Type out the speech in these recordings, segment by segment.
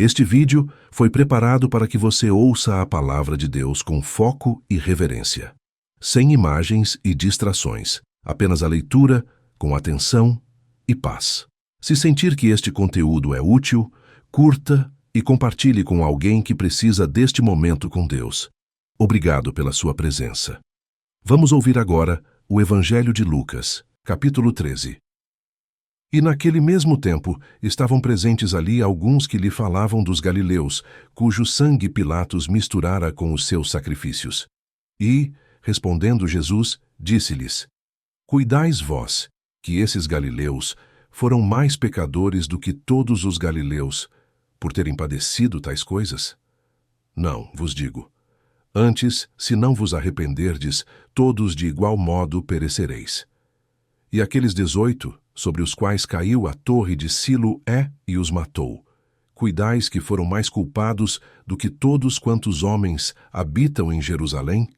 Este vídeo foi preparado para que você ouça a palavra de Deus com foco e reverência, sem imagens e distrações, apenas a leitura, com atenção e paz. Se sentir que este conteúdo é útil, curta e compartilhe com alguém que precisa deste momento com Deus. Obrigado pela sua presença. Vamos ouvir agora o Evangelho de Lucas, capítulo 13. E naquele mesmo tempo estavam presentes ali alguns que lhe falavam dos galileus, cujo sangue Pilatos misturara com os seus sacrifícios. E, respondendo Jesus, disse-lhes: Cuidais vós, que esses galileus foram mais pecadores do que todos os galileus, por terem padecido tais coisas? Não, vos digo. Antes, se não vos arrependerdes, todos de igual modo perecereis. E aqueles 18, sobre os quais caiu a torre de Siloé e os matou, cuidais que foram mais culpados do que todos quantos homens habitam em Jerusalém?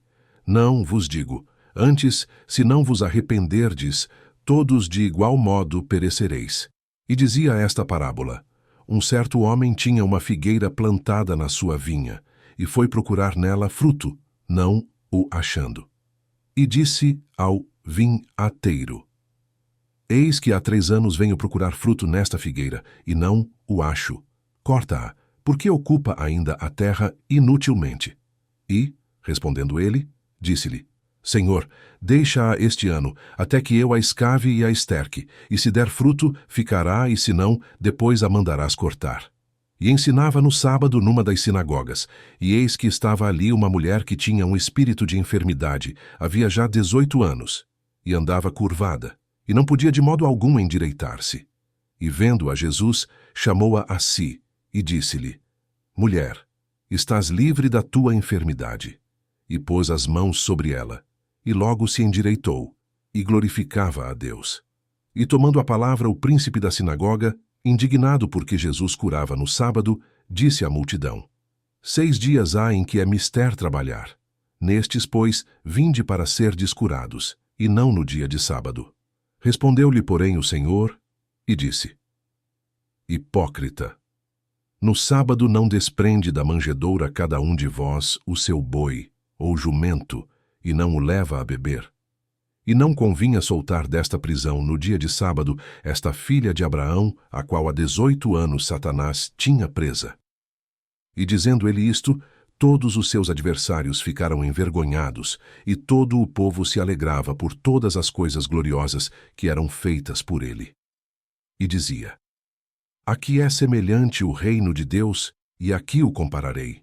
Não, vos digo. Antes, se não vos arrependerdes, todos de igual modo perecereis. E dizia esta parábola: Um certo homem tinha uma figueira plantada na sua vinha, e foi procurar nela fruto, não o achando. E disse ao vinhateiro: Eis que há 3 anos venho procurar fruto nesta figueira, e não o acho. Corta-a, porque ocupa ainda a terra inutilmente. E, respondendo ele, disse-lhe: Senhor, deixa-a este ano, até que eu a escave e a esterque, e se der fruto, ficará, e se não, depois a mandarás cortar. E ensinava no sábado numa das sinagogas, e eis que estava ali uma mulher que tinha um espírito de enfermidade, havia já 18 anos, e andava curvada, e não podia de modo algum endireitar-se. E vendo-a Jesus, chamou-a a si, e disse-lhe: Mulher, estás livre da tua enfermidade. E pôs as mãos sobre ela, e logo se endireitou, e glorificava a Deus. E tomando a palavra o príncipe da sinagoga, indignado porque Jesus curava no sábado, disse à multidão: 6 dias há em que é mister trabalhar. Nestes, pois, vinde para serdes curados, e não no dia de sábado. Respondeu-lhe, porém, o Senhor, e disse: Hipócrita! No sábado não desprende da manjedoura cada um de vós o seu boi, ou jumento, e não o leva a beber? E não convinha soltar desta prisão no dia de sábado esta filha de Abraão, a qual há 18 anos Satanás tinha presa. E dizendo ele isto, todos os seus adversários ficaram envergonhados, e todo o povo se alegrava por todas as coisas gloriosas que eram feitas por ele. E dizia: A que é semelhante o reino de Deus, e a que o compararei?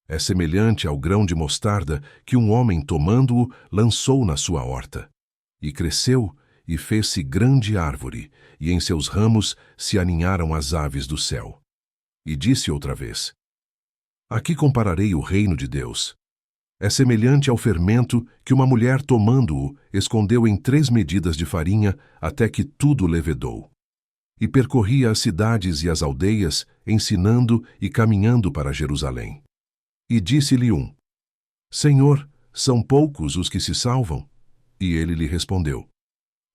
É semelhante ao grão de mostarda que um homem, tomando-o, lançou na sua horta. E cresceu, e fez-se grande árvore, e em seus ramos se aninharam as aves do céu. E disse outra vez: A que compararei o reino de Deus? É semelhante ao fermento que uma mulher, tomando-o, escondeu em 3 medidas de farinha, até que tudo levedou. E percorria as cidades e as aldeias, ensinando e caminhando para Jerusalém. E disse-lhe um: Senhor, são poucos os que se salvam? E ele lhe respondeu: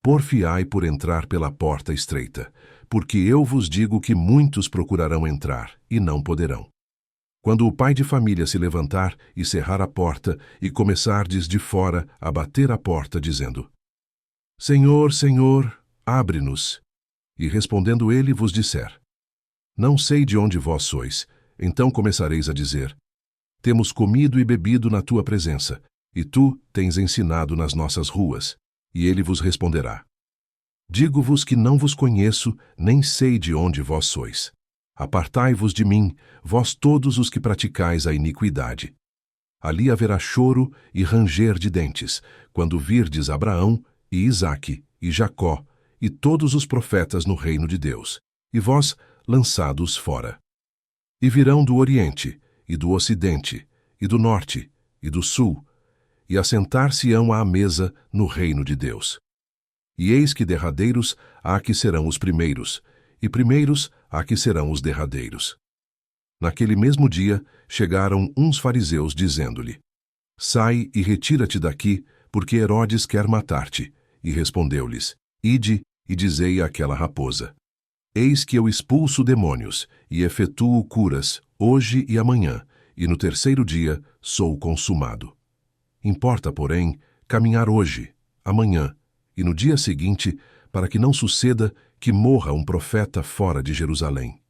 Porfiai por entrar pela porta estreita, porque eu vos digo que muitos procurarão entrar, e não poderão. Quando o pai de família se levantar e cerrar a porta, e começardes de fora a bater à porta, dizendo: Senhor, Senhor, abre-nos. E respondendo ele vos disser: Não sei de onde vós sois, então começareis a dizer: Temos comido e bebido na tua presença, e tu tens ensinado nas nossas ruas. E ele vos responderá: Digo-vos que não vos conheço, nem sei de onde vós sois. Apartai-vos de mim, vós todos os que praticais a iniquidade. Ali haverá choro e ranger de dentes, quando virdes Abraão, e Isaque, e Jacó, e todos os profetas no reino de Deus, e vós lançados fora. E virão do Oriente, e do Ocidente, e do Norte, e do Sul, e assentar-se-ão à mesa no reino de Deus. E eis que derradeiros há que serão os primeiros, e primeiros há que serão os derradeiros. Naquele mesmo dia chegaram uns fariseus dizendo-lhe: Sai e retira-te daqui, porque Herodes quer matar-te. E respondeu-lhes: Ide e dizei àquela raposa: Eis que eu expulso demônios e efetuo curas, hoje e amanhã, e no terceiro dia sou consumado. Importa, porém, caminhar hoje, amanhã e no dia seguinte, para que não suceda que morra um profeta fora de Jerusalém.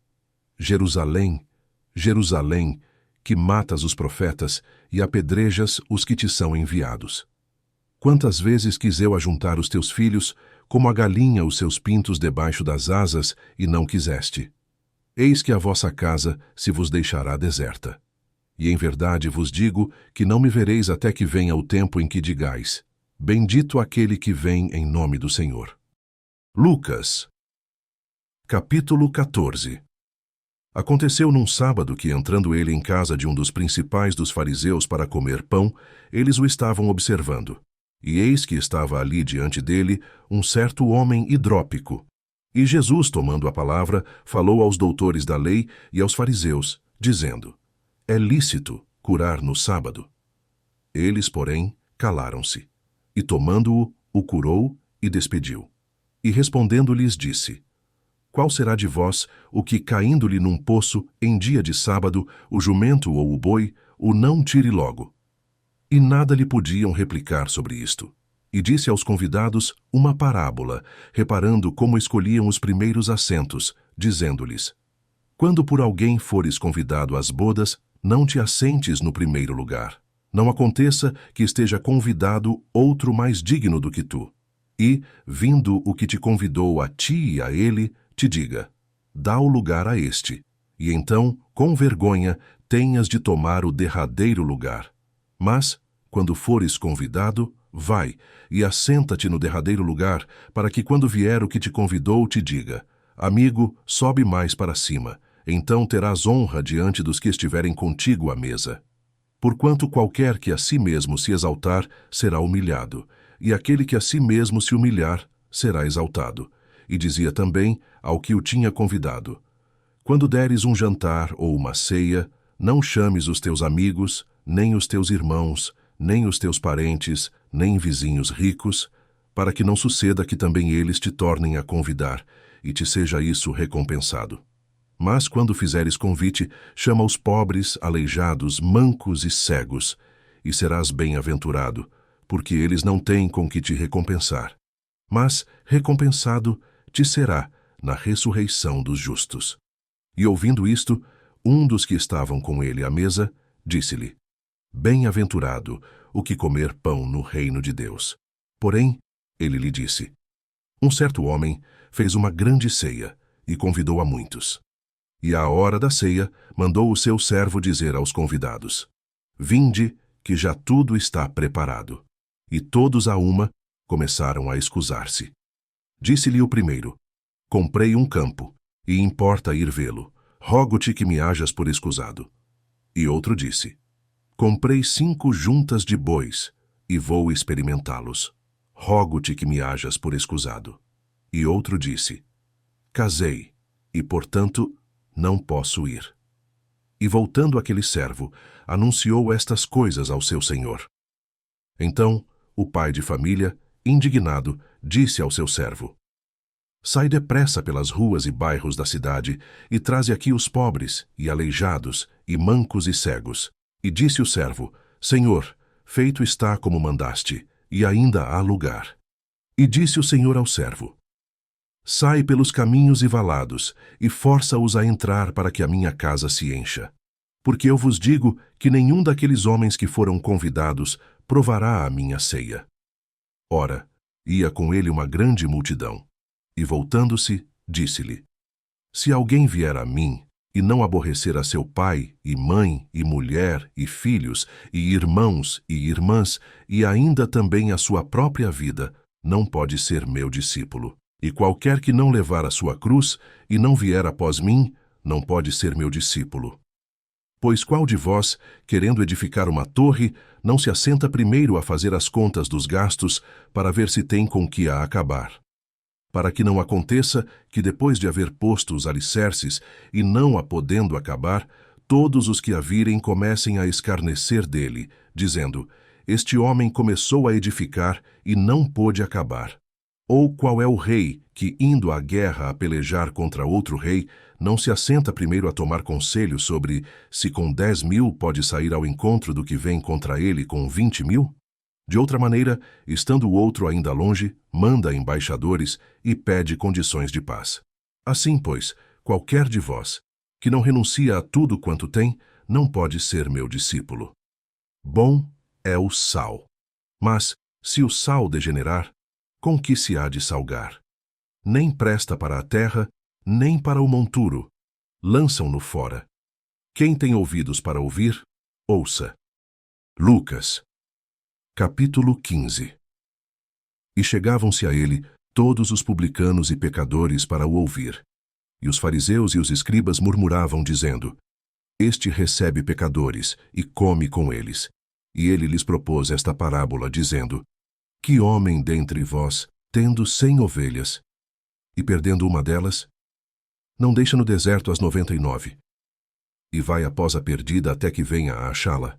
Jerusalém, Jerusalém, que matas os profetas e apedrejas os que te são enviados. Quantas vezes quis eu ajuntar os teus filhos, como a galinha os seus pintos debaixo das asas, e não quiseste. Eis que a vossa casa se vos deixará deserta. E em verdade vos digo que não me vereis até que venha o tempo em que digais: bendito aquele que vem em nome do Senhor. Lucas, capítulo 14. Aconteceu num sábado que, entrando ele em casa de um dos principais dos fariseus para comer pão, eles o estavam observando. E eis que estava ali diante dele um certo homem hidrópico. E Jesus, tomando a palavra, falou aos doutores da lei e aos fariseus, dizendo: é lícito curar no sábado. Eles, porém, calaram-se. E tomando-o, o curou e despediu. E respondendo-lhes disse: qual será de vós o que, caindo-lhe num poço, em dia de sábado, o jumento ou o boi, o não tire logo? E nada lhe podiam replicar sobre isto. E disse aos convidados uma parábola, reparando como escolhiam os primeiros assentos, dizendo-lhes: quando por alguém fores convidado às bodas, não te assentes no primeiro lugar. Não aconteça que esteja convidado outro mais digno do que tu. E, vindo o que te convidou a ti e a ele, te diga: dá o lugar a este. E então, com vergonha, tenhas de tomar o derradeiro lugar. Mas, quando fores convidado, vai e assenta-te no derradeiro lugar, para que quando vier o que te convidou te diga: amigo, sobe mais para cima. Então terás honra diante dos que estiverem contigo à mesa. Porquanto qualquer que a si mesmo se exaltar será humilhado, e aquele que a si mesmo se humilhar será exaltado. E dizia também ao que o tinha convidado: quando deres um jantar ou uma ceia, não chames os teus amigos, nem os teus irmãos, nem os teus parentes, nem vizinhos ricos, para que não suceda que também eles te tornem a convidar, e te seja isso recompensado. Mas quando fizeres convite, chama os pobres, aleijados, mancos e cegos, e serás bem-aventurado, porque eles não têm com que te recompensar. Mas, recompensado, te será na ressurreição dos justos. E ouvindo isto, um dos que estavam com ele à mesa, disse-lhe: bem-aventurado o que comer pão no reino de Deus. Porém, ele lhe disse: um certo homem fez uma grande ceia e convidou a muitos. E à hora da ceia, mandou o seu servo dizer aos convidados: vinde, que já tudo está preparado. E todos a uma começaram a escusar-se. Disse-lhe o primeiro: comprei um campo, e importa ir vê-lo. Rogo-te que me hajas por escusado. E outro disse: comprei 5 juntas de bois, e vou experimentá-los. Rogo-te que me hajas por escusado. E outro disse: casei, e, portanto, não posso ir. E voltando aquele servo, anunciou estas coisas ao seu senhor. Então, o pai de família, indignado, disse ao seu servo: sai depressa pelas ruas e bairros da cidade, e traze aqui os pobres, e aleijados, e mancos e cegos. E disse o servo: Senhor, feito está como mandaste, e ainda há lugar. E disse o Senhor ao servo: sai pelos caminhos e valados, e força-os a entrar para que a minha casa se encha. Porque eu vos digo que nenhum daqueles homens que foram convidados provará a minha ceia. Ora, ia com ele uma grande multidão. E voltando-se, disse-lhe: se alguém vier a mim, e não aborrecer a seu pai, e mãe, e mulher, e filhos, e irmãos, e irmãs, e ainda também a sua própria vida, não pode ser meu discípulo. E qualquer que não levar a sua cruz, e não vier após mim, não pode ser meu discípulo. Pois qual de vós, querendo edificar uma torre, não se assenta primeiro a fazer as contas dos gastos, para ver se tem com que a acabar? Para que não aconteça que, depois de haver posto os alicerces e não a podendo acabar, todos os que a virem comecem a escarnecer dele, dizendo: este homem começou a edificar e não pôde acabar. Ou qual é o rei que, indo à guerra a pelejar contra outro rei, não se assenta primeiro a tomar conselho sobre se com 10.000 pode sair ao encontro do que vem contra ele com 20.000? De outra maneira, estando o outro ainda longe, manda embaixadores e pede condições de paz. Assim, pois, qualquer de vós, que não renuncia a tudo quanto tem, não pode ser meu discípulo. Bom é o sal. Mas, se o sal degenerar, com que se há de salgar? Nem presta para a terra, nem para o monturo. Lançam-no fora. Quem tem ouvidos para ouvir, ouça. Lucas, capítulo 15. E chegavam-se a ele todos os publicanos e pecadores para o ouvir. E os fariseus e os escribas murmuravam, dizendo: Este recebe pecadores e come com eles. E ele lhes propôs esta parábola, dizendo: Que homem dentre vós, tendo 100 ovelhas, e perdendo uma delas, não deixa no deserto as 99, e vai após a perdida até que venha a achá-la?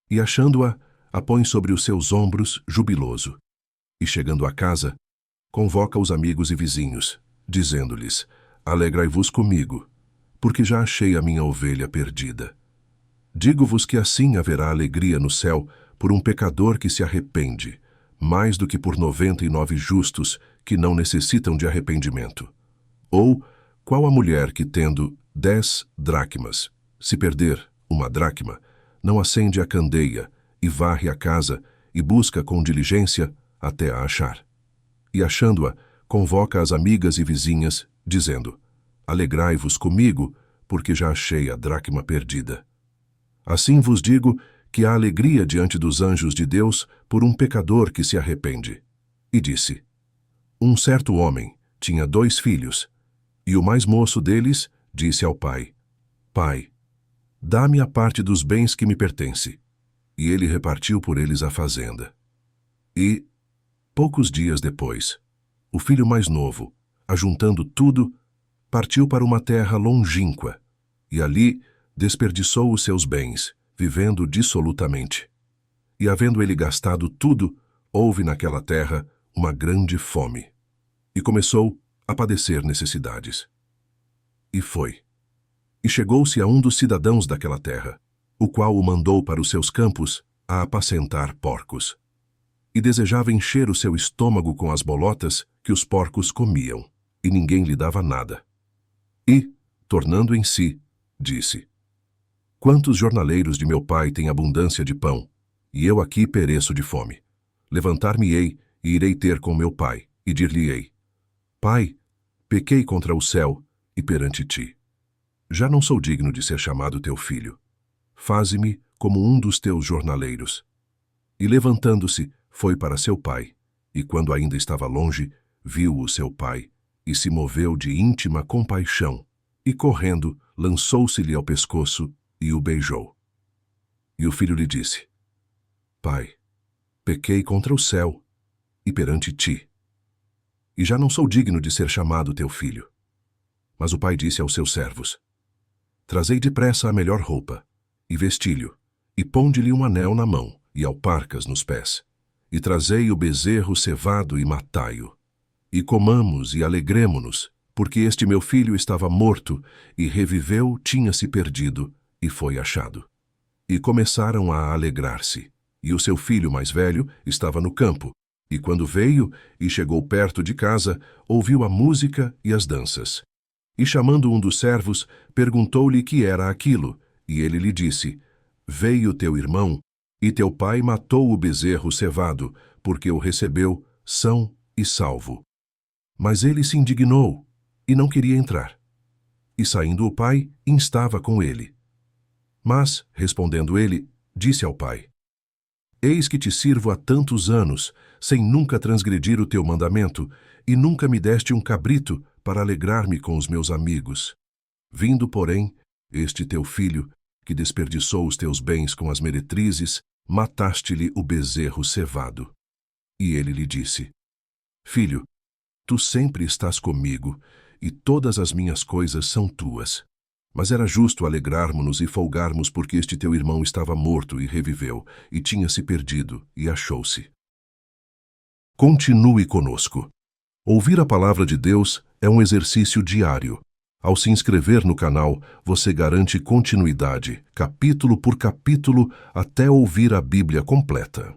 E achando-a, a põe sobre os seus ombros, jubiloso. E chegando à casa, convoca os amigos e vizinhos, dizendo-lhes: Alegrai-vos comigo, porque já achei a minha ovelha perdida. Digo-vos que assim haverá alegria no céu por um pecador que se arrepende, mais do que por 99 justos que não necessitam de arrependimento. Ou, qual a mulher que, tendo 10 dracmas, se perder uma dracma, não acende a candeia e varre a casa e busca com diligência até a achar? E achando-a, convoca as amigas e vizinhas, dizendo: Alegrai-vos comigo, porque já achei a dracma perdida. Assim vos digo que há alegria diante dos anjos de Deus por um pecador que se arrepende. E disse: Um certo homem tinha 2 filhos, e o mais moço deles disse ao pai: Pai, dá-me a parte dos bens que me pertence. E ele repartiu por eles a fazenda. E, poucos dias depois, o filho mais novo, ajuntando tudo, partiu para uma terra longínqua, e ali desperdiçou os seus bens, vivendo dissolutamente. E havendo ele gastado tudo, houve naquela terra uma grande fome, e começou a padecer necessidades. E foi. E chegou-se a um dos cidadãos daquela terra, o qual o mandou para os seus campos a apacentar porcos. E desejava encher o seu estômago com as bolotas que os porcos comiam, e ninguém lhe dava nada. E, tornando em si, disse: Quantos jornaleiros de meu pai têm abundância de pão, e eu aqui pereço de fome? Levantar-me-ei e irei ter com meu pai, e dir-lhe-ei: Pai, pequei contra o céu e perante ti. Já não sou digno de ser chamado teu filho. Faze-me como um dos teus jornaleiros. E levantando-se, foi para seu pai, e quando ainda estava longe, viu o seu pai, e se moveu de íntima compaixão, e correndo, lançou-se-lhe ao pescoço e o beijou. E o filho lhe disse: Pai, pequei contra o céu e perante ti, e já não sou digno de ser chamado teu filho. Mas o pai disse aos seus servos: Trazei depressa a melhor roupa, e vestilho, e ponde-lhe um anel na mão, e alparcas nos pés. E trazei o bezerro cevado e matai-o. E comamos e alegremo-nos, porque este meu filho estava morto, e reviveu, tinha-se perdido, e foi achado. E começaram a alegrar-se. E o seu filho mais velho estava no campo, e quando veio e chegou perto de casa, ouviu a música e as danças. E chamando um dos servos, perguntou-lhe que era aquilo, e ele lhe disse: Veio teu irmão, e teu pai matou o bezerro cevado, porque o recebeu são e salvo. Mas ele se indignou, e não queria entrar. E saindo o pai, instava com ele. Mas, respondendo ele, disse ao pai: Eis que te sirvo há tantos anos, sem nunca transgredir o teu mandamento, e nunca me deste um cabrito para alegrar-me com os meus amigos. Vindo, porém, este teu filho, que desperdiçou os teus bens com as meretrizes, mataste-lhe o bezerro cevado. E ele lhe disse: Filho, tu sempre estás comigo, e todas as minhas coisas são tuas. Mas era justo alegrarmos-nos e folgarmos, porque este teu irmão estava morto e reviveu, e tinha se perdido e achou-se. Continue conosco. Ouvir a palavra de Deus é um exercício diário. Ao se inscrever no canal, você garante continuidade, capítulo por capítulo, até ouvir a Bíblia completa.